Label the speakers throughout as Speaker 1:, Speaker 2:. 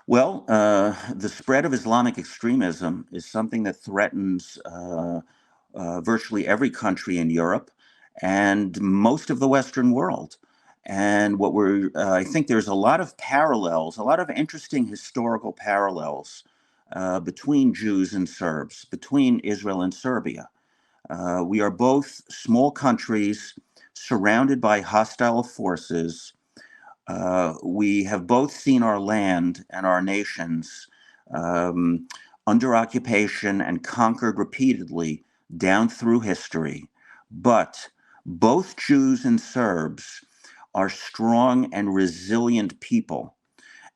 Speaker 1: Well, the spread of Islamic extremism is something that threatens virtually every country in Europe and most of the Western world. And I think there's a lot of parallels, a lot of interesting historical parallels between Jews and Serbs, between Israel and Serbia. We are both small countries surrounded by hostile forces. We have both seen our land and our nations um, under occupation and conquered repeatedly down through history. But both Jews and Serbs are strong and resilient people,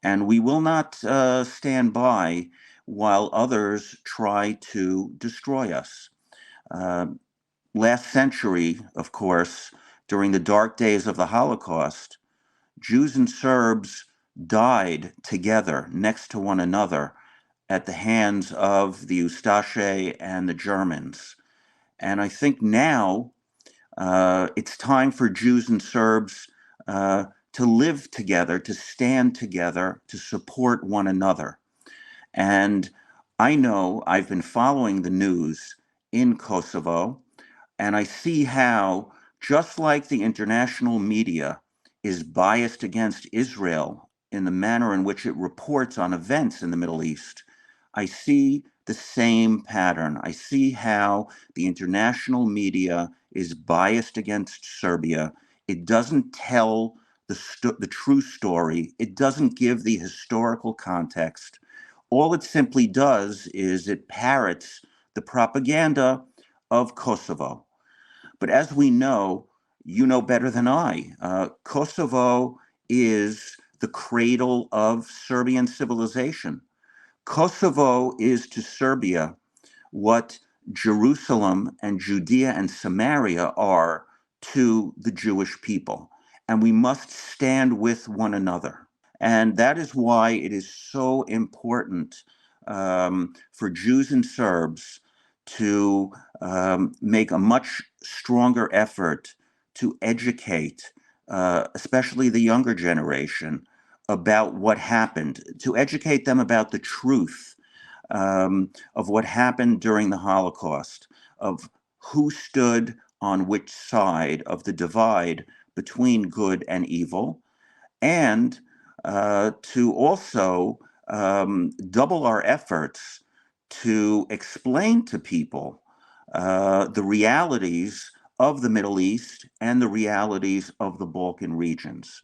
Speaker 1: and we will not stand by while others try to destroy us. Uh, Last century, of course, during the dark days of the Holocaust, Jews and Serbs died together next to one another at the hands of the Ustaše and the Germans. And I think now it's time for Jews and Serbs to live together, to stand together, to support one another. And I know I've been following the news in Kosovo, and I see how, just like the international media is biased against Israel in the manner in which it reports on events in the Middle East, I see the same pattern. I see how the international media is biased against Serbia. It doesn't tell the true story, it doesn't give the historical context. All it simply does is it parrots the propaganda of Kosovo. But as we know, you know better than I, Kosovo is the cradle of Serbian civilization. Kosovo is to Serbia what Jerusalem and Judea and Samaria are to the Jewish people. And we must stand with one another. And that is why it is so important for Jews and Serbs to make a much stronger effort to educate, especially the younger generation, about what happened, to educate them about the truth of what happened during the Holocaust, of who stood on which side of the divide between good and evil, and to also double our efforts to explain to people the realities of the Middle East and the realities of the Balkan regions.